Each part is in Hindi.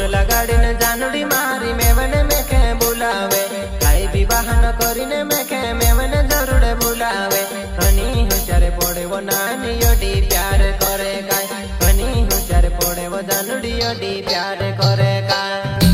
लगाड़ीने जानड़ी मारी मेवने में के बुलावे काई भी बहाना करीने में के मेवने जरूर बुलावे हनी होशियार पड़े वो नानी योडी प्यार करे काई हनी होशियार पड़े वो जानड़ी योडी प्यार करे काई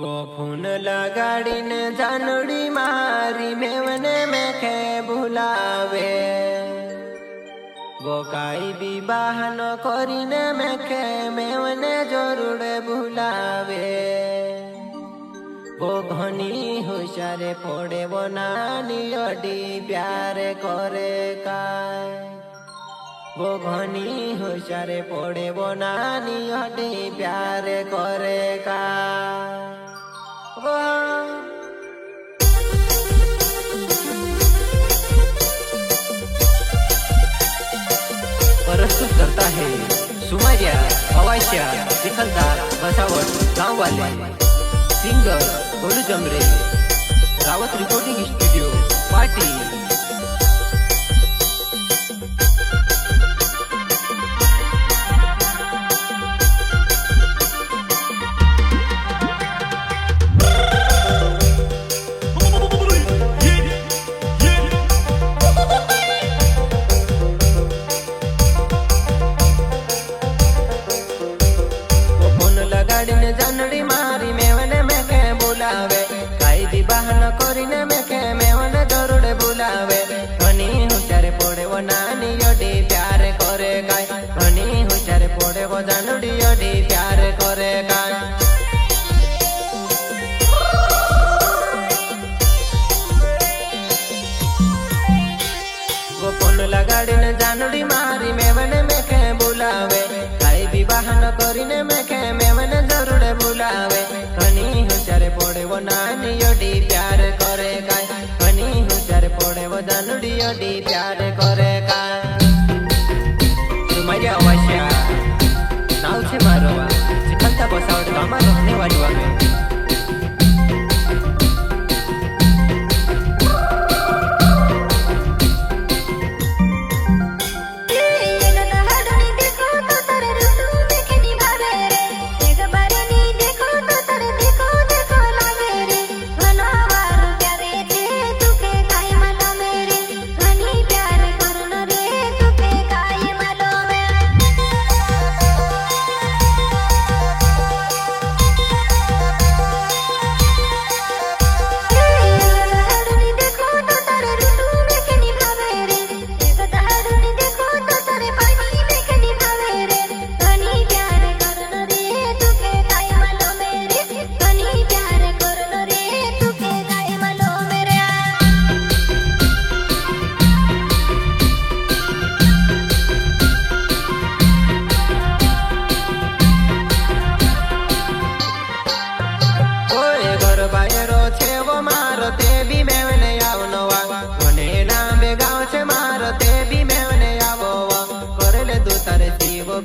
वो फोन लगाड़ीने जानड़ी मारी मेवने में के बुलावे वो काई भी बहाना करीने में के मेवने जरूर बुलावे वो घनी होशियार पड़े वो नानी योडी प्यार करे काई वो घनी होशियार पड़े वो नानी योडी प्यार करे काई प्रस्तुत करता है सुमारिया अवाश्या चिखलदार बसावट गाँव वाले singer Golu Jamre Rawat recording studio party जानड़ी मारी मेवने में के बुलावे काई भी बहाना करीने में के मेवने जरूर बुलावे हनी होशियार पड़े वो नानी योडी प्यार करे काई हनी होशियार पड़े वो जानड़ी योडी प्यार करे काई वो फोन लगाड़ीने जानड़ी मारी मेवने में के बुलावे काई भी बहाना करीने में के मेवने जरूर बुलावे हनी होशियार पड़े वो नानी योडी प्यार करे काई हनी होशियार पड़े वो जानड़ी योडी प्यार करे काई सुमारिया अवाश्या नाव छे मारो चिखलता बसावट गामा रहने वाली वाले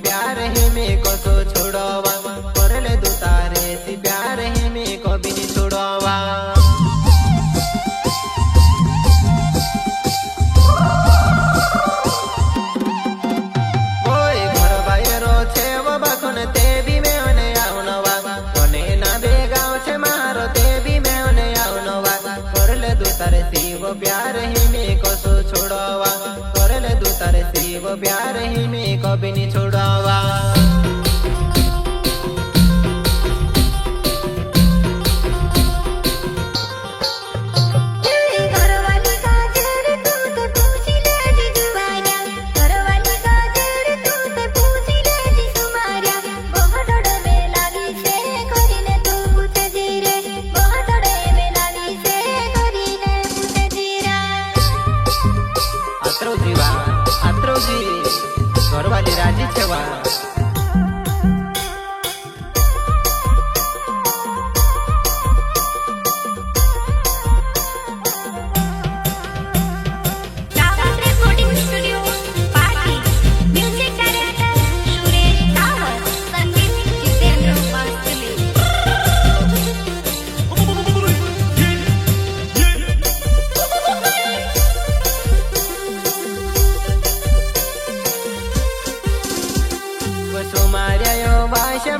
प्यार ही में को तो छोड़वा कर ले दो तारे सी प्यार ही में को भी नहीं छोड़वा ओए घर बायरो छे वो बाखन ते भी में ने आवनवा कोने ना बेगाव छे मारो ते भी में ने आवनवा कर ले दो तारे सी वो प्यार ही में को तो छोड़वा कर ले दो तारे सी वो प्यार ही में को भी नहीं छोड़वा आत्रोजी घरवाली राजी छवा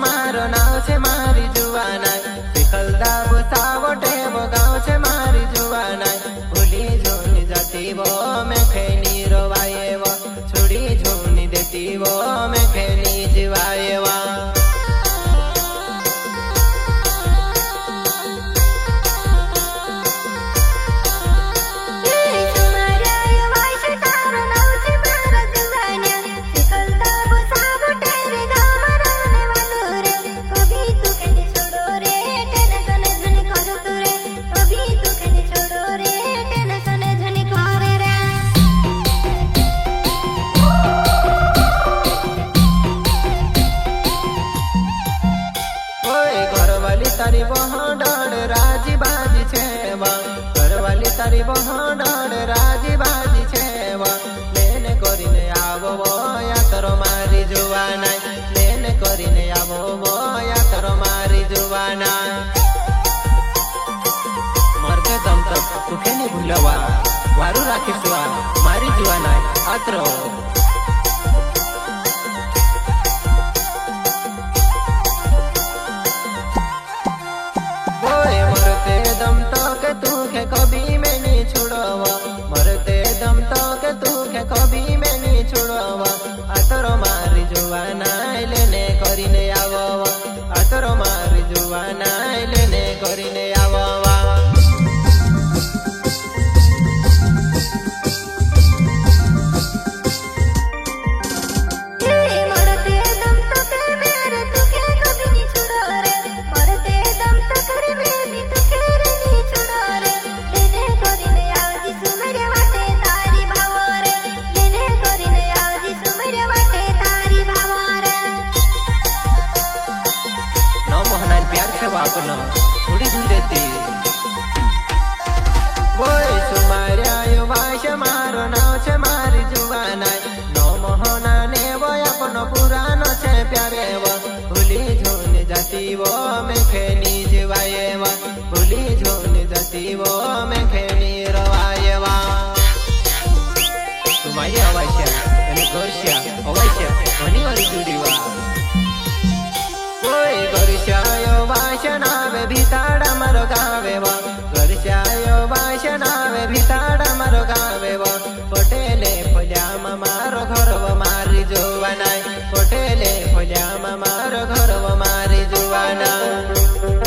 मारो नाव छे તારી બહોડળ રાજી બાજી છે ઘરવાલી તારી બહોડળ રાજી બાજી છે લેને કરીને આવો યાતરો મારી જોવાના લેને કરીને આવો યાતરો મારી જોવાના મરતે દમ તક તુકે ની ભૂલવા વારું રાખીશું મારી જોવાના આતરો कभी मैं नहीं छोड़वा मरते दम तक तू के कभी मैं नहीं छोड़वा आतरो मारी जुवाना लेने કરીને આવવા આતરો મારી જુવાના લેને કરીને આવવા થોડી દૂર રહેતી બોય સુમાર્યા વાશ મારો નામ છે મારી જુવાના નો મોહના ને બોય આપનો પુરાનો છે પ્યારે ભૂલી જોને જાતી વો મેં ખેની જીવાયેવા ભૂલી જોને જાતી વો મેં ખેની રવાયેવા તુમારી અવાશ્યા અને ગોરશ્યા અવાશ્યા ઘણી વારી જુડીવા કોઈ ગોરશ્યા વાશનાવે ભીતાડા મારો ગાવે ઘરચાયો વાશનાવે ભીતાડા મારો ગાવે પટેલે ફોલ્યામાં મારો ઘરવ મારી જોવાના પટેલે ફોલ્યામાં મારો ઘરવ મારી જોવાના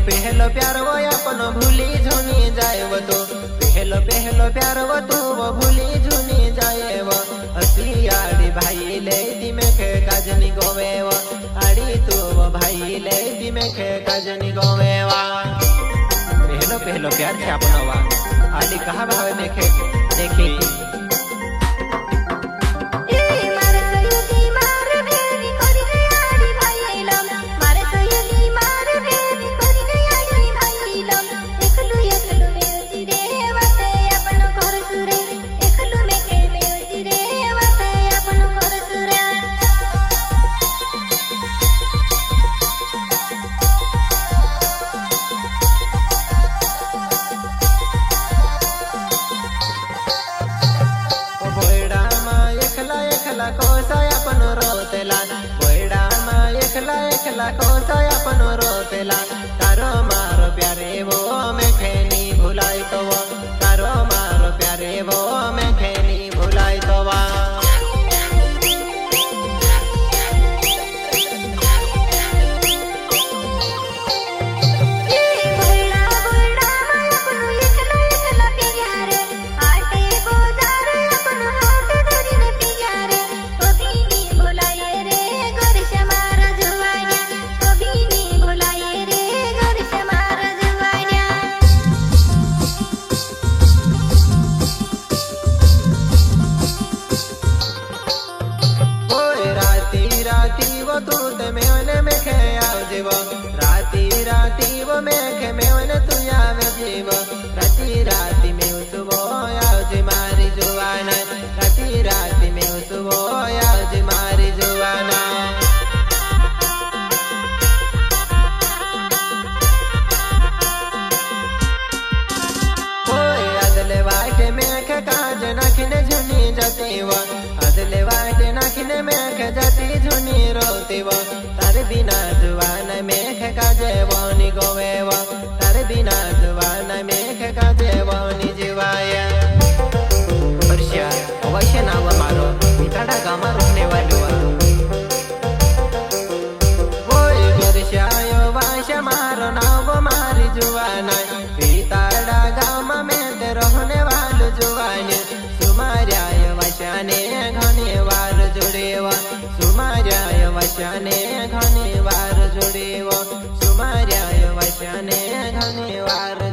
પહેલો પ્યાર વો આપનો ભૂલી જૂની જાય તો પહેલો પ્યાર વો તું ભૂલી જૂની જાય હસી આડી ભાઈ લે ધીમે ખે કાજની ગોવેવા આડી તું ભાઈ લે ધીમે ખે કાજની ગોવેવા પહેલો પ્યાર છે આપનો વા આડી કહા ભાવે દેખે દેખી કોસાયા પણ રોતેલા કોયડામાં એકલા એકલા કોસાયા પણ રોતેલા તારો મારો પ્યારે વો મેં ખેની ભૂલાય તો તારો મારો પ્યારે વો મેં ખેની ભૂલાય તો राती वो तू ते मेवने में खे आव जीव राती वो में खे मेवने तू आवे जीव राती में उसवो आव जी मारी जुवाना राती में उसवो आव जी मारी जुवाना काज नाखीने झुनी जाती वो आदले वाट नाखीने मेघ जाती झुनी रोती वो तारे बिना जुवान मेघ काजे वोनी गोवे वो तारे बिना जुवान मेघ काजे वोनी जीवाया वर्षा अवश्य नाव मारो मिताड़ा गामा रोने वालो ओय वर्षायो वाशा मारो नाव मारी जुवाना मिताड़ा गामा में रहने वालो जुवानी सुमार्याय वशाने घने वार जुड़ेवा सुमार्याय वशाने घने वार जुड़ेवा सुमार्याय वशाने घने वार